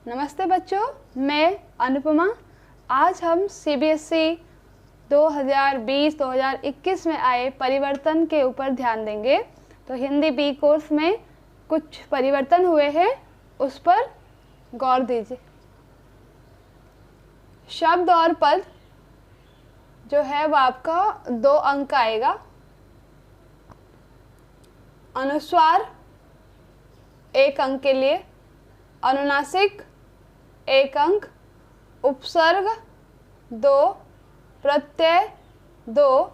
नमस्ते बच्चों, मैं अनुपमा। आज हम सीबीएसई 2020-2021 में आए परिवर्तन के ऊपर ध्यान देंगे। तो हिंदी बी कोर्स में कुछ परिवर्तन हुए हैं, उस पर गौर दीजिए। शब्द और पद जो है वो आपका 2 अंक का आएगा। अनुस्वार 1 अंक के लिए, अनुनासिक 1 अंक, उपसर्ग 2, प्रत्यय 2,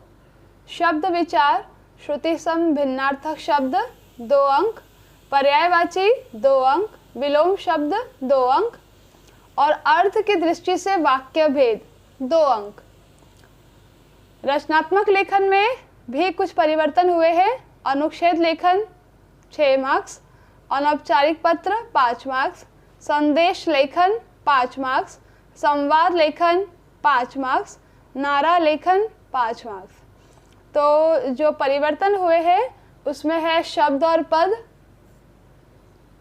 शब्द विचार श्रुति सम भिन्नार्थक शब्द 2 अंक, पर्यायवाची 2 अंक, विलोम शब्द 2 अंक और अर्थ की दृष्टि से वाक्य भेद 2 अंक। रचनात्मक लेखन में भी कुछ परिवर्तन हुए हैं। अनुच्छेद लेखन 6 मार्क्स, अनौपचारिक पत्र 5 मार्क्स, संदेश लेखन 5 मार्क्स, संवाद लेखन 5 मार्क्स, नारा लेखन 5 मार्क्स। तो जो परिवर्तन हुए हैं उसमें है शब्द और पद,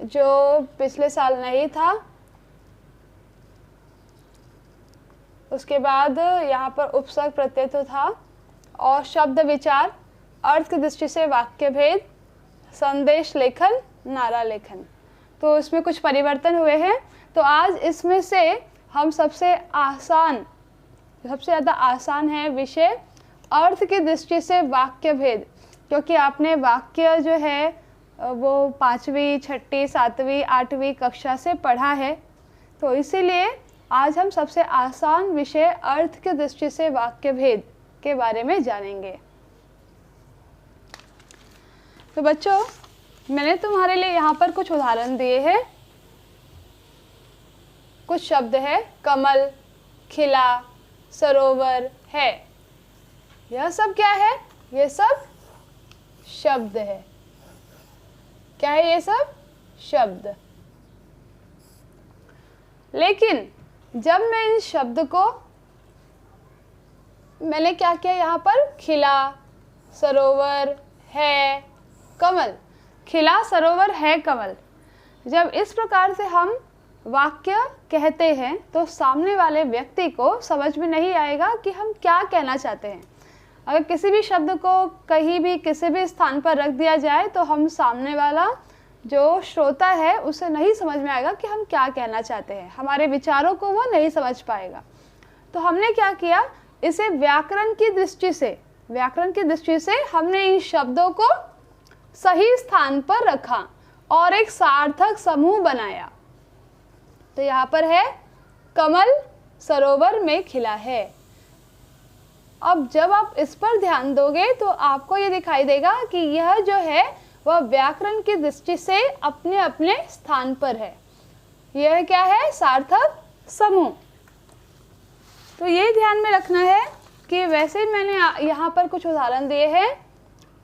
जो पिछले साल नहीं था। उसके बाद यहाँ पर उपसर्ग प्रत्यय तो था, और शब्द विचार, अर्थ की दृष्टि से वाक्य भेद, संदेश लेखन, नारा लेखन। तो इसमें कुछ परिवर्तन हुए हैं। तो आज इसमें से हम सबसे ज़्यादा आसान है विषय अर्थ की दृष्टि से वाक्य भेद, क्योंकि आपने वाक्य जो है वो 5वीं, 6वीं, 7वीं, 8वीं कक्षा से पढ़ा है। तो इसीलिए आज हम सबसे आसान विषय अर्थ की दृष्टि से वाक्य भेद के बारे में जानेंगे। तो बच्चों, मैंने तुम्हारे लिए यहाँ पर कुछ उदाहरण दिए हैं। कुछ शब्द है, कमल, खिला, सरोवर, है। यह सब क्या है? ये सब शब्द है। क्या है ये सब? शब्द। लेकिन जब मैं इन शब्द को मैंने क्या किया, यहाँ पर खिला, सरोवर, है, कमल, खिला, सरोवर, है, कमल, जब इस प्रकार से हम वाक्य कहते हैं तो सामने वाले व्यक्ति को समझ में नहीं आएगा कि हम क्या कहना चाहते हैं। अगर किसी भी शब्द को कहीं भी किसी भी स्थान पर रख दिया जाए तो हम सामने वाला जो श्रोता है उसे नहीं समझ में आएगा कि हम क्या कहना चाहते हैं, हमारे विचारों को वो नहीं समझ पाएगा। तो हमने क्या किया, इसे व्याकरण की दृष्टि से हमने इन शब्दों को सही स्थान पर रखा और एक सार्थक समूह बनाया। तो यहाँ पर है कमल सरोवर में खिला है। अब जब आप इस पर ध्यान दोगे तो आपको ये दिखाई देगा कि यह जो है वह व्याकरण की दृष्टि से अपने अपने स्थान पर है। यह क्या है? सार्थक समूह। तो ये ध्यान में रखना है कि वैसे मैंने यहाँ पर कुछ उदाहरण दिए हैं।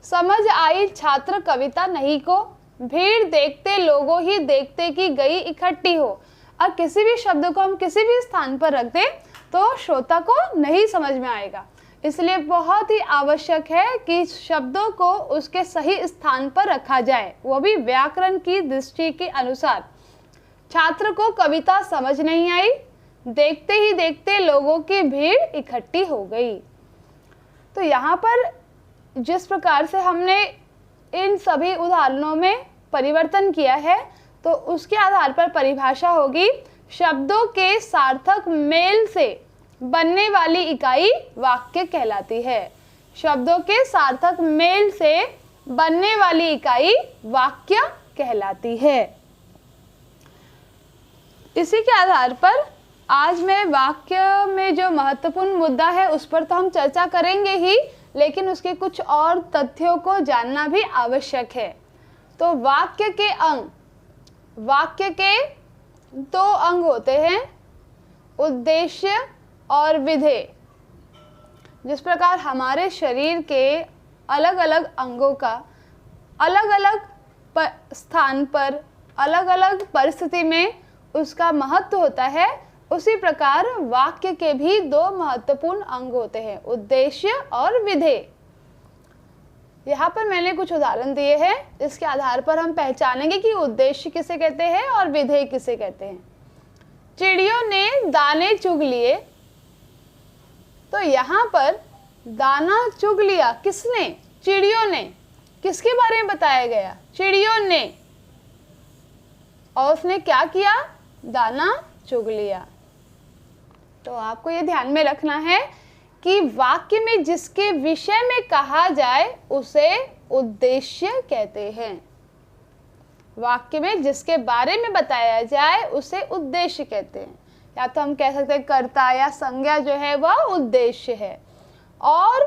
समझ आई छात्र कविता नहीं को, भीड़ देखते लोगों ही देखते कि गई इकट्ठी हो। अब किसी भी शब्द को हम किसी भी स्थान पर रख दें तो श्रोता को नहीं समझ में आएगा। इसलिए बहुत ही आवश्यक है कि शब्दों को उसके सही स्थान पर रखा जाए, वो भी व्याकरण की दृष्टि के अनुसार। छात्र को कविता समझ नहीं आई, देखते ही देखते लोगों की भीड़ इकट्ठी हो गई। तो यहाँ पर जिस प्रकार से हमने इन सभी उदाहरणों में परिवर्तन किया है तो उसके आधार पर परिभाषा होगी, शब्दों के सार्थक मेल से बनने वाली इकाई वाक्य कहलाती है। शब्दों के सार्थक मेल से बनने वाली इकाई वाक्य कहलाती है। इसी के आधार पर आज मैं वाक्य में जो महत्वपूर्ण मुद्दा है उस पर तो हम चर्चा करेंगे ही, लेकिन उसके कुछ और तथ्यों को जानना भी आवश्यक है। तो वाक्य के 2 अंग होते हैं, उद्देश्य और विधेय। जिस प्रकार हमारे शरीर के अलग अलग अंगों का अलग अलग स्थान पर अलग अलग परिस्थिति में उसका महत्व होता है, उसी प्रकार वाक्य के भी 2 महत्वपूर्ण अंग होते हैं, उद्देश्य और विधेय। यहाँ पर मैंने कुछ उदाहरण दिए हैं, इसके आधार पर हम पहचानेंगे कि उद्देश्य किसे कहते हैं और विधेय किसे कहते हैं। चिड़ियों ने दाने चुग लिए। तो यहाँ पर दाना चुग लिया किसने? चिड़ियों ने। किसके बारे में बताया गया? चिड़ियों ने। और उसने क्या किया? दाना चुग लिया। तो आपको ये ध्यान में रखना है कि वाक्य में जिसके विषय में कहा जाए उसे उद्देश्य कहते हैं। वाक्य में जिसके बारे में बताया जाए उसे उद्देश्य कहते हैं। या तो हम कह सकते हैं कर्ता या संज्ञा जो है वह उद्देश्य है। और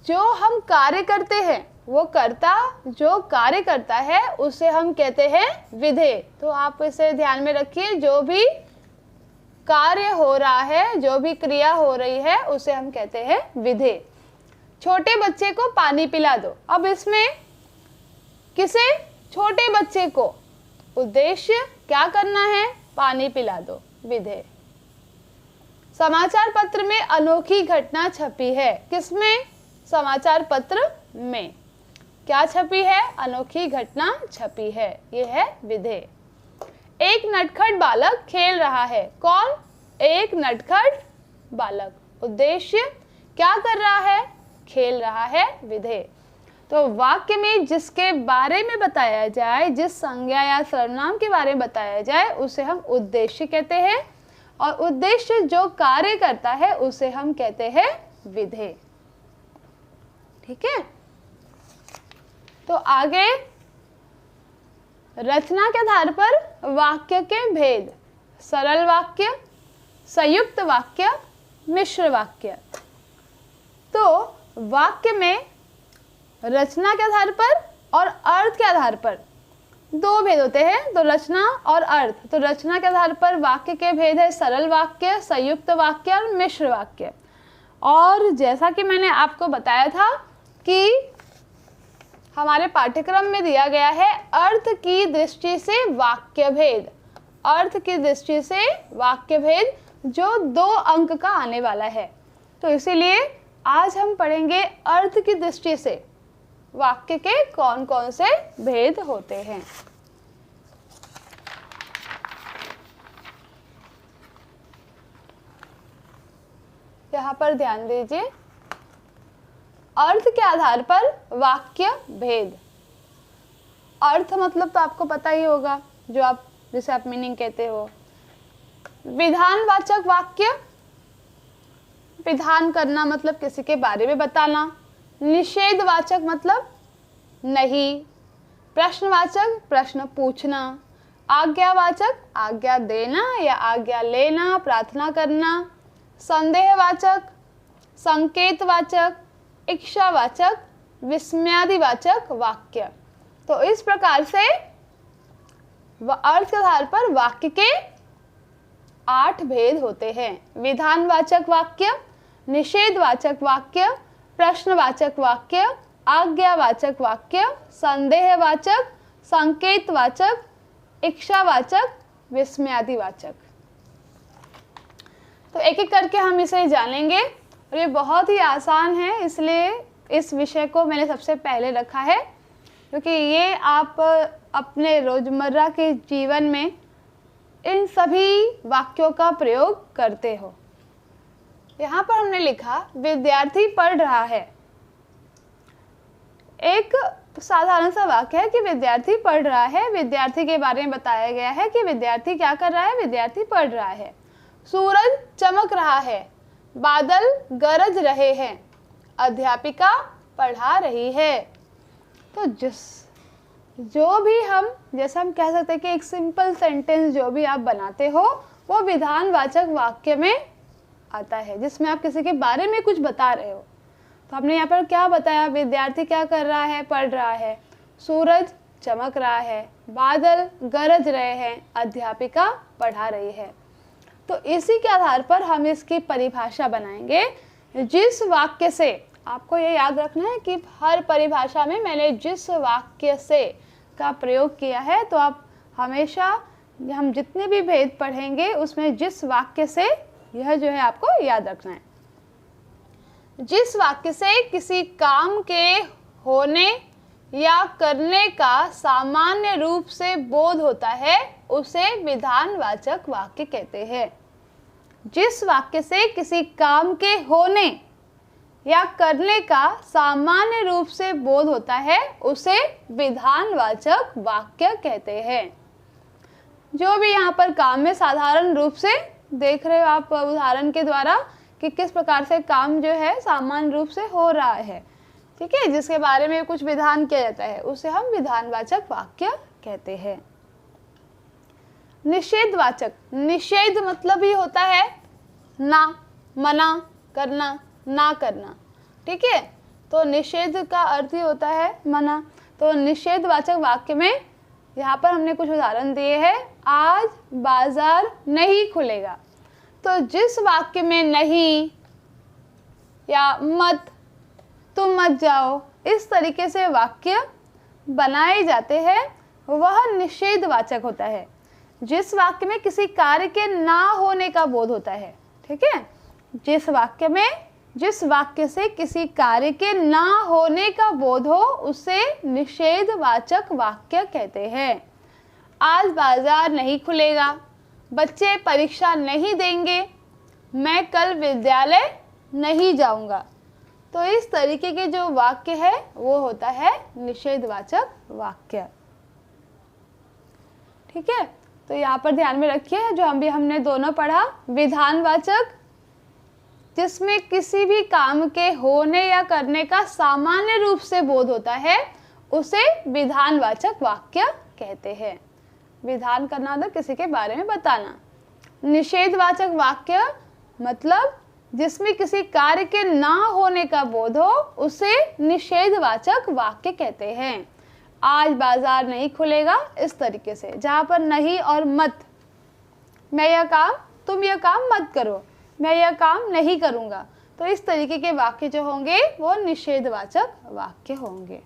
जो हम कार्य करते हैं, वो कर्ता जो कार्य करता है उसे हम कहते हैं विधेय। तो आप इसे ध्यान में रखिए, जो भी कार्य हो रहा है, जो भी क्रिया हो रही है उसे हम कहते हैं विधेय। छोटे बच्चे को पानी पिला दो। अब इसमें किसे? छोटे बच्चे को। उद्देश्य क्या करना है? पानी पिला दो, विधेय। समाचार पत्र में अनोखी घटना छपी है। किसमें? समाचार पत्र में। क्या छपी है? अनोखी घटना छपी है, ये है विधेय। एक नटखट बालक खेल रहा है। कौन? एक नटखट बालक। उद्देश्य क्या कर रहा है? खेल रहा है, विधेय। तो वाक्य में जिसके बारे में बताया जाए, जिस संज्ञा या सर्वनाम के बारे में बताया जाए उसे हम उद्देश्य कहते हैं। और उद्देश्य जो कार्य करता है उसे हम कहते हैं विधेय। ठीक है। तो आगे रचना के आधार पर वाक्य के भेद। सरल वाक्य, संयुक्त वाक्य, मिश्र वाक्य। तो वाक्य में रचना के आधार पर और अर्थ के आधार पर दो भेद होते हैं। तो रचना और अर्थ। तो रचना के आधार पर वाक्य के भेद है सरल वाक्य, संयुक्त वाक्य और मिश्र वाक्य। और जैसा कि मैंने आपको बताया था कि हमारे पाठ्यक्रम में दिया गया है अर्थ की दृष्टि से वाक्य भेद। अर्थ की दृष्टि से वाक्य भेद जो 2 अंक का आने वाला है। तो इसीलिए आज हम पढ़ेंगे अर्थ की दृष्टि से वाक्य के कौन कौन से भेद होते हैं। यहाँ पर ध्यान दीजिए, अर्थ के आधार पर वाक्य भेद। अर्थ मतलब तो आपको पता ही होगा, जो आप जिसे आप मीनिंग कहते हो। विधानवाचक वाक्य, विधान करना मतलब किसी के बारे में बताना। निषेधवाचक मतलब नहीं। प्रश्नवाचक प्रश्न पूछना। आज्ञावाचक आज्ञा देना या आज्ञा लेना, प्रार्थना करना। संदेहवाचक, संकेतवाचक, इच्छावाचक, विस्मयादिवाचक वाक्य। तो इस प्रकार से अर्थ के आधार पर वाक्य के 8 भेद होते हैं। विधानवाचक वाक्य, निषेधवाचक वाक्य, प्रश्नवाचक वाक्य, आज्ञावाचक वाक्य, संदेहवाचक, संकेतवाचक, इच्छावाचक, विस्मयादिवाचक। तो एक एक करके हम इसे जानेंगे और ये बहुत ही आसान है, इसलिए इस विषय को मैंने सबसे पहले रखा है, क्योंकि ये आप अपने रोजमर्रा के जीवन में इन सभी वाक्यों का प्रयोग करते हो। यहाँ पर हमने लिखा विद्यार्थी पढ़ रहा है। एक साधारण सा वाक्य है कि विद्यार्थी पढ़ रहा है। विद्यार्थी के बारे में बताया गया है कि विद्यार्थी क्या कर रहा है? विद्यार्थी पढ़ रहा है। सूरज चमक रहा है। बादल गरज रहे हैं। अध्यापिका पढ़ा रही है। तो जो भी हम, जैसे हम कह सकते हैं कि एक सिंपल सेंटेंस जो भी आप बनाते हो वो विधानवाचक वाक्य में आता है, जिसमें आप किसी के बारे में कुछ बता रहे हो। तो हमने यहाँ पर क्या बताया? विद्यार्थी क्या कर रहा है? पढ़ रहा है। सूरज चमक रहा है। बादल गरज रहे हैं। अध्यापिका पढ़ा रही है। तो इसी के आधार पर हम इसकी परिभाषा बनाएंगे। जिस वाक्य से, आपको ये याद रखना है कि हर परिभाषा में मैंने जिस वाक्य से का प्रयोग किया है, तो आप हमेशा हम जितने भी भेद पढ़ेंगे उसमें जिस वाक्य से, यह जो है आपको याद रखना है। जिस वाक्य से किसी काम के होने या करने का सामान्य रूप से बोध होता है उसे विधानवाचक वाक्य कहते हैं। जिस वाक्य से किसी काम के होने या करने का सामान्य रूप से बोध होता है उसे विधानवाचक वाक्य कहते हैं। जो भी यहाँ पर काम में साधारण रूप से देख रहे हो आप उदाहरण के द्वारा कि किस प्रकार से काम जो है सामान्य रूप से हो रहा है, ठीक है, जिसके बारे में कुछ विधान किया जाता है, उसे हम विधानवाचक वाक्य कहते हैं। निषेधवाचक, निषेध मतलब ही होता है ना, मना करना, ना करना, ठीक है। तो निषेध का अर्थ ही होता है मना। तो निषेधवाचक वाक्य में यहाँ पर हमने कुछ उदाहरण दिए हैं। आज बाजार नहीं खुलेगा। तो जिस वाक्य में नहीं या मत, तुम मत जाओ, इस तरीके से वाक्य बनाए जाते हैं वह निषेधवाचक होता है। जिस वाक्य में किसी कार्य के ना होने का बोध होता है, ठीक है, जिस वाक्य से किसी कार्य के ना होने का बोध हो उसे निषेधवाचक वाक्य कहते हैं। आज बाजार नहीं खुलेगा, बच्चे परीक्षा नहीं देंगे, मैं कल विद्यालय नहीं जाऊंगा। तो इस तरीके के जो वाक्य है वो होता है निषेधवाचक वाक्य, ठीक है। तो यहाँ पर ध्यान में रखिए जो हमने दोनों पढ़ा, विधानवाचक जिसमें किसी भी काम के होने या करने का सामान्य रूप से बोध होता है उसे विधानवाचक वाक्य कहते हैं। विधान करना मतलब किसी के बारे में बताना। निषेधवाचक वाक्य मतलब जिसमें किसी कार्य के ना होने का बोध हो उसे निषेधवाचक वाक्य कहते हैं। आज बाजार नहीं खुलेगा, इस तरीके से जहाँ पर नहीं और मत, मैं यह काम, तुम यह काम मत करो, मैं यह काम नहीं करूँगा, तो इस तरीके के वाक्य जो होंगे वो निषेधवाचक वाक्य होंगे।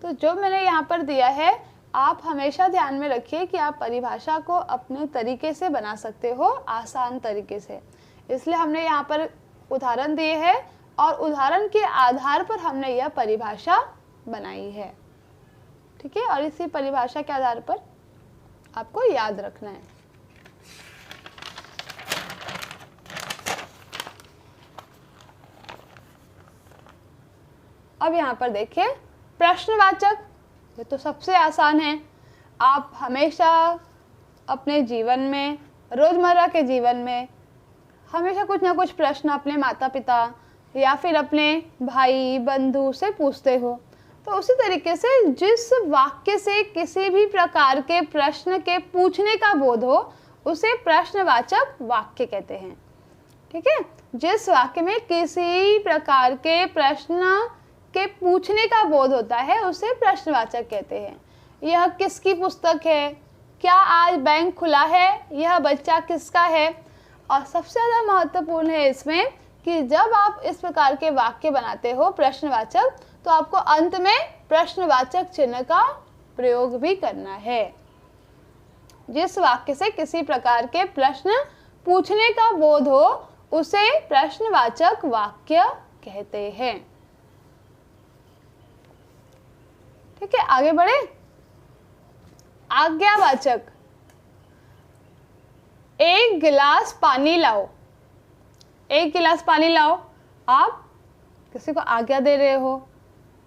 तो जो मैंने यहाँ पर दिया है आप हमेशा ध्यान में रखिए कि आप परिभाषा को अपने तरीके से बना सकते हो, आसान तरीके से। इसलिए हमने यहाँ पर उदाहरण दिए हैं और उदाहरण के आधार पर हमने यह परिभाषा बनाई है, ठीक है। और इसी परिभाषा के आधार पर आपको याद रखना है। अब यहाँ पर देखिए प्रश्नवाचक, ये तो सबसे आसान है। आप हमेशा अपने जीवन में, रोजमर्रा के जीवन में हमेशा कुछ ना कुछ प्रश्न अपने माता पिता या फिर अपने भाई बंधु से पूछते हो। तो उसी तरीके से जिस वाक्य से किसी भी प्रकार के प्रश्न के पूछने का बोध हो उसे प्रश्नवाचक वाक्य कहते हैं, ठीक है। जिस वाक्य में किसी प्रकार के प्रश्न के पूछने का बोध होता है उसे प्रश्नवाचक कहते हैं। यह किसकी पुस्तक है, क्या आज बैंक खुला है, यह बच्चा किसका है। और सबसे ज़्यादा महत्वपूर्ण है इसमें कि जब आप इस प्रकार के वाक्य बनाते हो प्रश्नवाचक, तो आपको अंत में प्रश्नवाचक चिन्ह का प्रयोग भी करना है। जिस वाक्य से किसी प्रकार के प्रश्न पूछने का बोध हो उसे प्रश्नवाचक वाक्य कहते हैं, ठीक है। आगे बढ़े। आज्ञावाचक, एक गिलास पानी लाओ, एक गिलास पानी लाओ। आप किसी को आज्ञा दे रहे हो,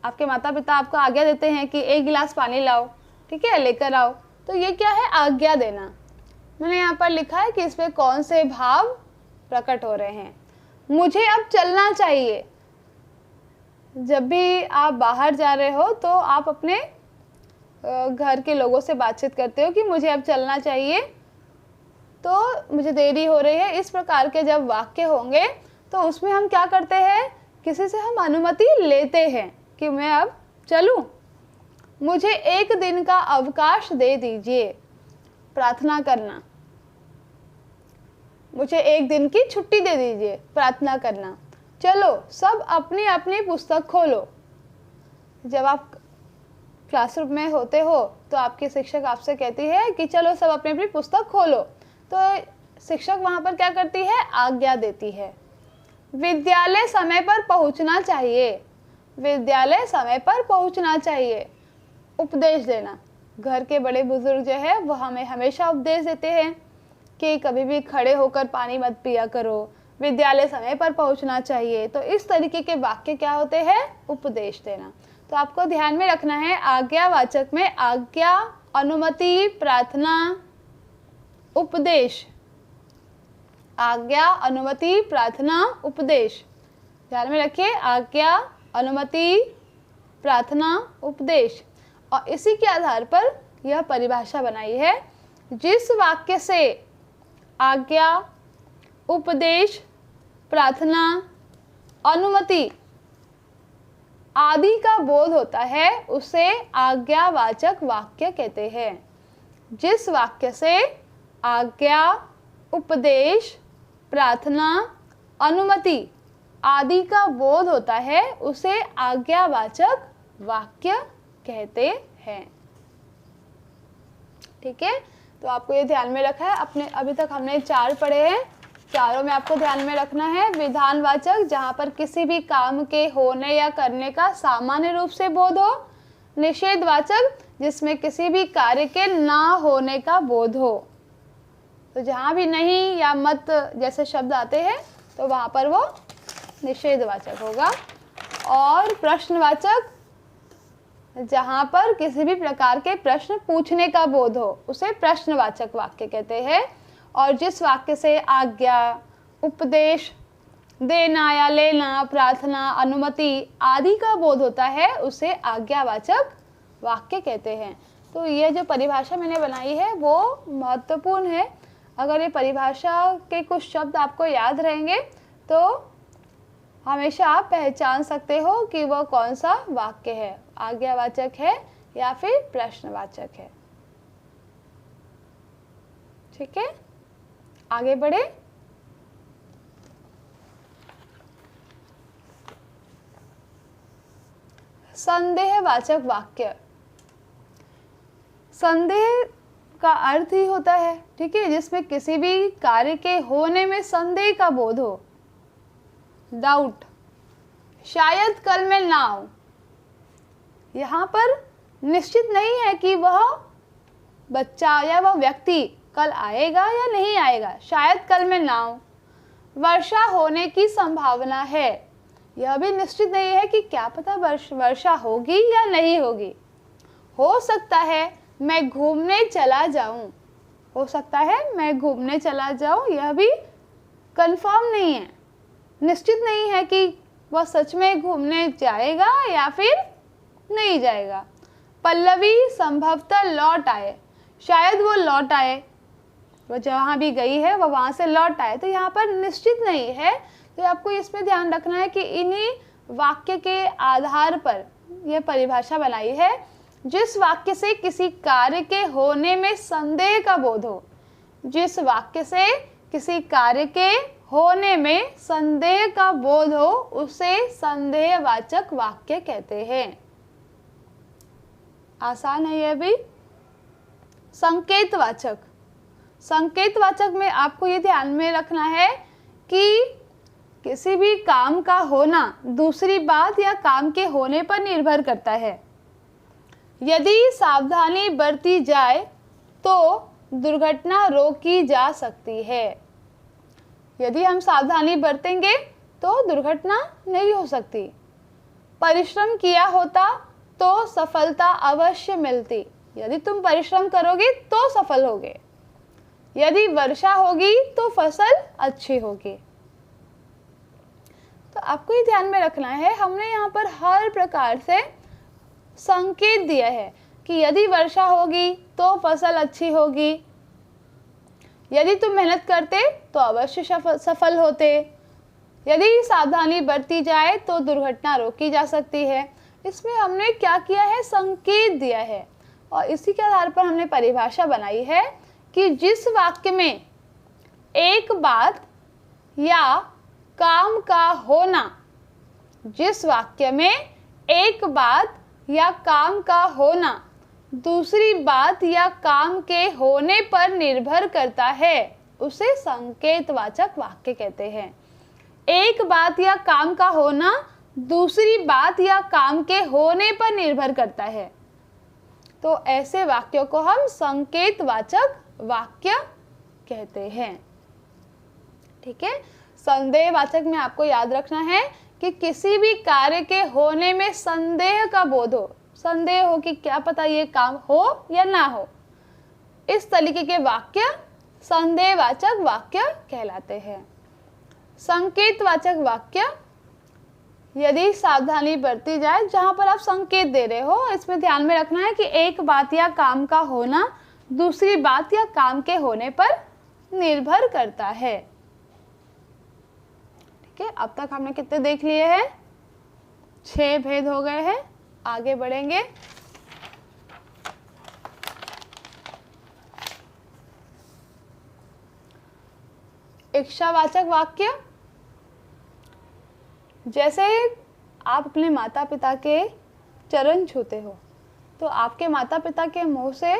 आपके माता पिता आपको आज्ञा देते हैं कि एक गिलास पानी लाओ, ठीक है, लेकर आओ। तो ये क्या है, आज्ञा देना। मैंने यहाँ पर लिखा है कि इसमें कौन से भाव प्रकट हो रहे हैं। मुझे अब चलना चाहिए। जब भी आप बाहर जा रहे हो तो आप अपने घर के लोगों से बातचीत करते हो कि मुझे अब चलना चाहिए, तो मुझे देरी हो रही है। इस प्रकार के जब वाक्य होंगे तो उसमें हम क्या करते हैं, किसी से हम अनुमति लेते हैं कि मैं अब चलूं। मुझे एक दिन का अवकाश दे दीजिए, प्रार्थना करना। मुझे एक दिन की छुट्टी दे दीजिए, प्रार्थना करना। चलो सब अपनी अपनी पुस्तक खोलो। जब आप क्लासरूम में होते हो तो आपकी शिक्षक आपसे कहती है कि चलो सब अपनी अपनी पुस्तक खोलो, तो शिक्षक वहाँ पर क्या करती है, आज्ञा देती है। विद्यालय समय पर पहुँचना चाहिए, विद्यालय समय पर पहुँचना चाहिए, उपदेश देना। घर के बड़े बुजुर्ग जो है वो हमें हमेशा उपदेश देते हैं कि कभी भी खड़े होकर पानी मत पिया करो, विद्यालय समय पर पहुंचना चाहिए। तो इस तरीके के वाक्य क्या होते हैं? उपदेश देना। तो आपको ध्यान में रखना है आज्ञावाचक में आज्ञा, अनुमति, प्रार्थना, उपदेश। आज्ञा, अनुमति, प्रार्थना, उपदेश। ध्यान में रखिए, आज्ञा, अनुमति, प्रार्थना, उपदेश। और इसी के आधार पर यह परिभाषा बनाई है। जिस वाक्य से आज्ञा, उपदेश, प्रार्थना, अनुमति आदि का बोध होता है उसे आज्ञावाचक वाक्य कहते हैं। जिस वाक्य से आज्ञा, उपदेश, प्रार्थना, अनुमति आदि का बोध होता है उसे आज्ञावाचक वाक्य कहते हैं। ठीक है, तो आपको ये ध्यान में रखा है। अपने अभी तक हमने 4 पढ़े हैं, चारों में आपको ध्यान में रखना है। विधानवाचक, जहाँ पर किसी भी काम के होने या करने का सामान्य रूप से बोध हो। निषेधवाचक, जिसमें किसी भी कार्य के ना होने का बोध हो। तो जहाँ भी नहीं या मत जैसे शब्द आते हैं तो वहाँ पर वो निषेधवाचक होगा। और प्रश्नवाचक, जहाँ पर किसी भी प्रकार के प्रश्न पूछने का बोध हो उसे प्रश्नवाचक वाक्य कहते हैं। और जिस वाक्य से आज्ञा, उपदेश देना या लेना, प्रार्थना, अनुमति आदि का बोध होता है उसे आज्ञावाचक वाक्य कहते हैं। तो ये जो परिभाषा मैंने बनाई है वो महत्वपूर्ण है। अगर ये परिभाषा के कुछ शब्द आपको याद रहेंगे तो हमेशा आप पहचान सकते हो कि वह कौन सा वाक्य है, आज्ञावाचक है या फिर प्रश्नवाचक है। ठीक है, आगे बढ़े। संदेहवाचक वाक्य। संदेह का अर्थ ही होता है, ठीक है, जिसमें किसी भी कार्य के होने में संदेह का बोध हो। डाउट, शायद कल मैं ना आऊं। यहाँ पर निश्चित नहीं है कि वह बच्चा या वह व्यक्ति कल आएगा या नहीं आएगा, शायद कल मैं ना आऊं। वर्षा होने की संभावना है, यह भी निश्चित नहीं है कि क्या पता वर्षा होगी या नहीं होगी। हो सकता है मैं घूमने चला जाऊं, हो सकता है मैं घूमने चला जाऊं, यह भी कंफर्म नहीं है, निश्चित नहीं है कि वह सच में घूमने जाएगा या फिर नहीं जाएगा। पल्लवी संभवतः लौट आए, शायद वो लौट आए, वो जहाँ भी गई है वह वहाँ से लौट आए। तो यहाँ पर निश्चित नहीं है, तो आपको इसमें ध्यान रखना है कि इन्हीं वाक्य के आधार पर यह परिभाषा बनाई है। जिस वाक्य से किसी कार्य के होने में संदेह का बोध हो, जिस वाक्य से किसी कार्य के होने में संदेह का बोध हो उसे संदेहवाचक वाक्य कहते हैं। आसान है यह भी। संकेतवाचक, संकेतवाचक में आपको ये ध्यान में रखना है कि किसी भी काम का होना दूसरी बात या काम के होने पर निर्भर करता है। यदि सावधानी बरती जाए तो दुर्घटना रोकी जा सकती है। यदि हम सावधानी बरतेंगे तो दुर्घटना नहीं हो सकती। परिश्रम किया होता तो सफलता अवश्य मिलती, यदि तुम परिश्रम करोगे तो सफल होगे। यदि वर्षा होगी तो फसल अच्छी होगी। तो आपको ये ध्यान में रखना है, हमने यहाँ पर हर प्रकार से संकेत दिया है कि यदि वर्षा होगी तो फसल अच्छी होगी, यदि तुम मेहनत करते तो अवश्य सफल होते, यदि सावधानी बरती जाए तो दुर्घटना रोकी जा सकती है। इसमें हमने क्या किया है, संकेत दिया है, और इसी के आधार पर हमने परिभाषा बनाई है कि जिस वाक्य में एक बात या काम का होना, जिस वाक्य में एक बात या काम का होना दूसरी बात या काम के होने पर निर्भर करता है उसे संकेतवाचक वाक्य कहते हैं। एक बात या काम का होना दूसरी बात या काम के होने पर निर्भर करता है। तो ऐसे वाक्यों को हम संकेतवाचक वाक्य कहते हैं। ठीक है, संदेहवाचक में आपको याद रखना है कि किसी भी कार्य के होने में संदेह का बोध हो, संदेह हो कि क्या पता ये काम हो या ना हो, इस तरीके के वाक्य संदेहवाचक वाक्य कहलाते हैं। संकेतवाचक वाक्य यदि सावधानी बरती जाए, जहां पर आप संकेत दे रहे हो, इसमें ध्यान में रखना है कि एक बात या काम का होना दूसरी बात या काम के होने पर निर्भर करता है। ठीक है, अब तक हमने कितने देख लिए हैं? 6 भेद हो गए हैं। आगे बढ़ेंगे। इच्छावाचक वाक्य, जैसे आप अपने माता पिता के चरण छूते हो तो आपके माता पिता के मुंह से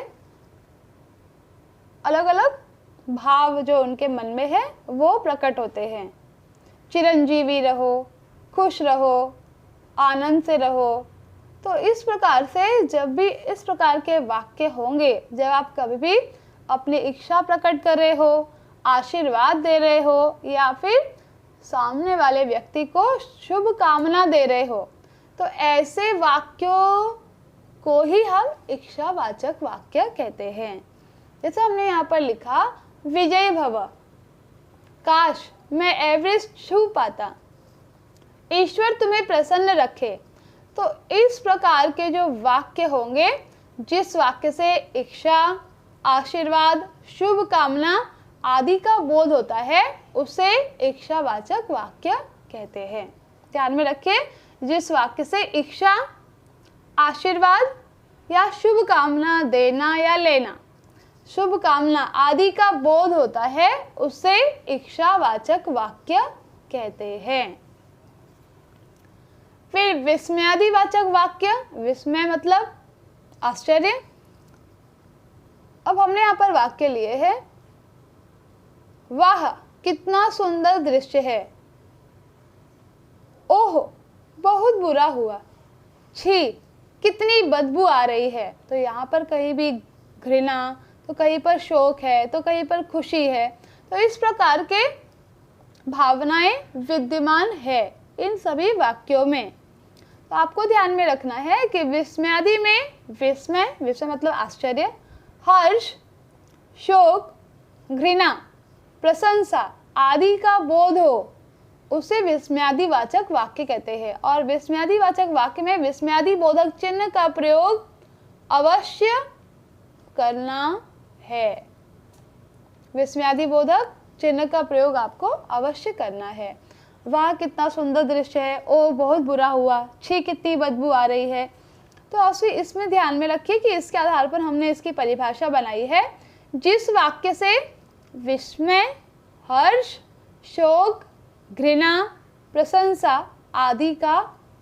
अलग अलग भाव जो उनके मन में है वो प्रकट होते हैं। चिरंजीवी रहो, खुश रहो, आनंद से रहो। तो इस प्रकार से जब भी इस प्रकार के वाक्य होंगे, जब आप कभी भी अपनी इच्छा प्रकट कर रहे हो, आशीर्वाद दे रहे हो या फिर सामने वाले व्यक्ति को शुभ कामना दे रहे हो, तो ऐसे वाक्यों को ही हम इच्छावाचक वाक्य कहते हैं। जैसे हमने यहाँ पर लिखा, विजय भव, काश मैं एवरेस्ट छू पाता, ईश्वर तुम्हें प्रसन्न रखे। तो इस प्रकार के जो वाक्य होंगे, जिस वाक्य से इच्छा, आशीर्वाद, शुभ कामना आदि का बोध होता है, उसे इच्छावाचक वाक्य कहते हैं। ध्यान में रखिए, जिस वाक्य से इच्छा, आशीर्वाद या शुभ कामना देना या लेना, शुभ कामना आदि का बोध होता है, उसे इच्छावाचक वाक्य कहते हैं। फिर विस्मयादिवाचक वाक्य, विस्मय मतलब आश्चर्य। अब हमने यहाँ पर वाक्य लिए हैं, वाह कितना सुंदर दृश्य है, ओह बहुत बुरा हुआ, छी कितनी बदबू आ रही है। तो यहाँ पर कहीं भी घृणा, तो कहीं पर शोक है, तो कहीं पर खुशी है। तो इस प्रकार के भावनाएं विद्यमान है इन सभी वाक्यों में। तो आपको ध्यान में रखना है कि विस्मयादि में विस्मय, विस्मय मतलब आश्चर्य, हर्ष, शोक, घृणा, प्रशंसा आदि का बोध हो, उसे विस्मयादिवाचक वाक्य कहते हैं। और विस्मयादिवाचक वाक्य में विस्मयादि बोधक चिन्ह का प्रयोग अवश्य करना है। विस्मयादि बोधक चिन्ह का प्रयोग आपको अवश्य करना है। वाह कितना सुंदर दृश्य है, ओ बहुत बुरा हुआ, छी कितनी बदबू आ रही है। तो आप इसमें ध्यान में रखिए कि इसके आधार पर हमने इसकी परिभाषा बनाई है। जिस वाक्य से विस्मय, हर्ष, शोक, घृणा, प्रशंसा आदि का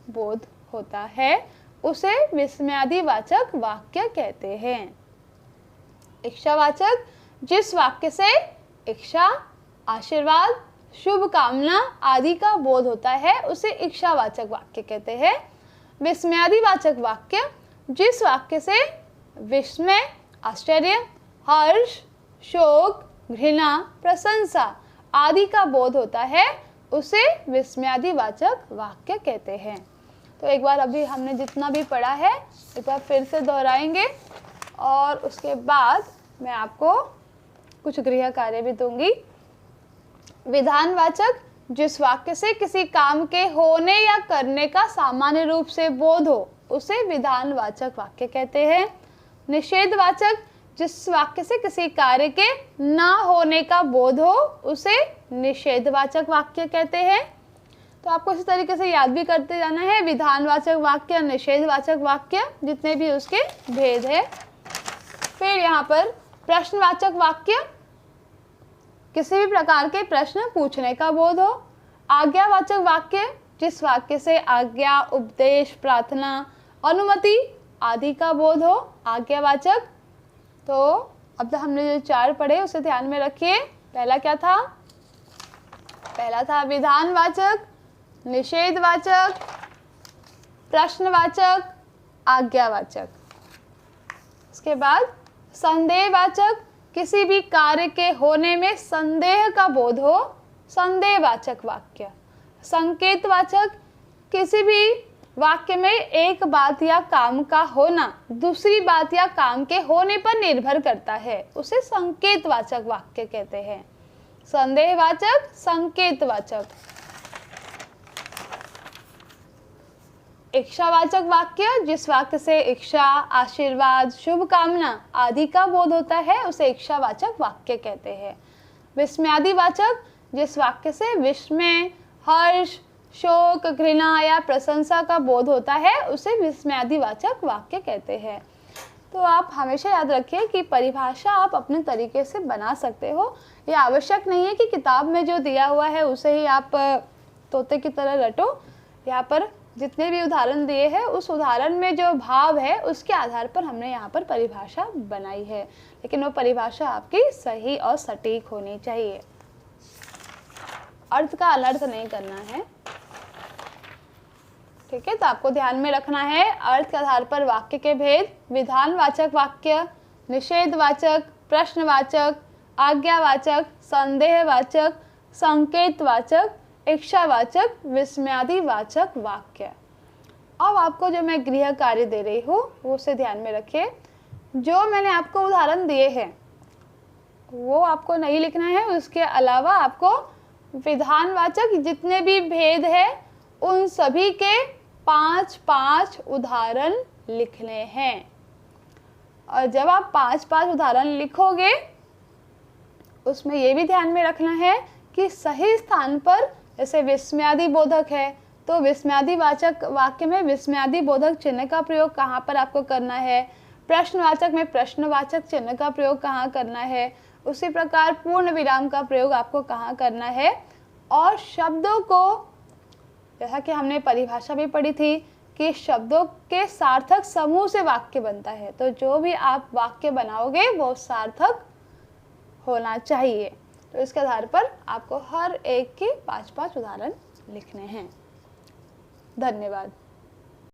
बोध होता है, उसे विस्मयादिवाचक वाक्य कहते हैं। इच्छावाचक, जिस वाक्य से इच्छा, आशीर्वाद, शुभ कामना आदि का बोध होता है, उसे इच्छावाचक वाक्य कहते हैं। विस्मयादिवाचक वाक्य, जिस वाक्य से विस्मय, आश्चर्य, हर्ष, शोक, घृणा, प्रशंसा आदि का बोध होता है, उसे विस्मयादिवाचक वाक्य कहते हैं। तो एक बार अभी हमने जितना भी पढ़ा है एक बार फिर से दोहराएंगे और उसके बाद मैं आपको कुछ गृह कार्य भी दूंगी। विधानवाचक, जिस वाक्य से किसी काम के होने या करने का सामान्य रूप से बोध हो, उसे विधानवाचक वाक्य कहते हैं। निषेधवाचक, जिस वाक्य से किसी कार्य के ना होने का बोध हो, उसे निषेधवाचक वाक्य कहते हैं। तो आपको इसी तरीके से याद भी करते जाना है, विधानवाचक वाक्य और निषेधवाचक वाक्य जितने भी उसके भेद है। फिर यहाँ पर प्रश्नवाचक वाक्य, किसी भी प्रकार के प्रश्न पूछने का बोध हो। आज्ञावाचक वाक्य, जिस वाक्य से आज्ञा, उपदेश, प्रार्थना, अनुमति आदि का बोध हो, आज्ञावाचक। तो अब तक हमने जो 4 पढ़े उसे ध्यान में रखिए। पहला क्या था? पहला था विधानवाचक, निषेधवाचक, प्रश्नवाचक, आज्ञावाचक। उसके बाद संदेहवाचक, किसी भी कार्य के होने में संदेह का बोध हो, संदेहवाचक वाक्य। संकेतवाचक, किसी भी वाक्य में एक बात या काम का होना दूसरी बात या काम के होने पर निर्भर करता है, उसे संकेतवाचक वाक्य कहते हैं। संदेहवाचक, संकेतवाचक। इच्छावाचक वाक्य, जिस वाक्य से इच्छा, आशीर्वाद, शुभकामना आदि का बोध होता है उसे इच्छावाचक वाक्य कहते हैं। विस्मयादिवाचक, जिस वाक्य से विस्मय, हर्ष, शोक, घृणा या प्रशंसा का बोध होता है उसे विस्मयादिवाचक वाक्य कहते हैं। तो आप हमेशा याद रखिए कि परिभाषा आप अपने तरीके से बना सकते हो। ये आवश्यक नहीं है कि किताब में जो दिया हुआ है उसे ही आप तोते की तरह रटो। यहाँ पर जितने भी उदाहरण दिए हैं उस उदाहरण में जो भाव है उसके आधार पर हमने यहाँ पर परिभाषा बनाई है, लेकिन वो परिभाषा आपकी सही और सटीक होनी चाहिए। अर्थ का अनर्थ नहीं करना है, ठीक है। तो आपको ध्यान में रखना है अर्थ के आधार पर वाक्य के भेद। विधानवाचक वाक्य, निषेधवाचक, प्रश्नवाचक, आज्ञावाचक, संदेहवाचक, संकेतवाचक, इच्छावाचक, विस्मयादिवाचक वाक्य। अब आपको जो मैं गृह कार्य दे रही हूँ वो उसे ध्यान में रखिए। जो मैंने आपको उदाहरण दिए हैं वो आपको नहीं लिखना है, उसके अलावा आपको विधानवाचक जितने भी भेद है उन सभी के 5-5 उदाहरण लिखने हैं। और जब आप 5-5 उदाहरण लिखोगे उसमें ये भी ध्यान में रखना है कि सही स्थान पर, जैसे विस्मयादि बोधक है तो विस्मयादिवाचक वाक्य में विस्मयादि बोधक चिन्ह का प्रयोग कहाँ पर आपको करना है, प्रश्नवाचक में प्रश्नवाचक चिन्ह का प्रयोग कहाँ करना है, उसी प्रकार पूर्ण विराम का प्रयोग आपको कहाँ करना है। और शब्दों को, जैसा कि हमने परिभाषा भी पढ़ी थी कि शब्दों के सार्थक समूह से वाक्य बनता है, तो जो भी आप वाक्य बनाओगे वो सार्थक होना चाहिए। तो इसके आधार पर आपको हर एक के 5-5 उदाहरण लिखने हैं। धन्यवाद।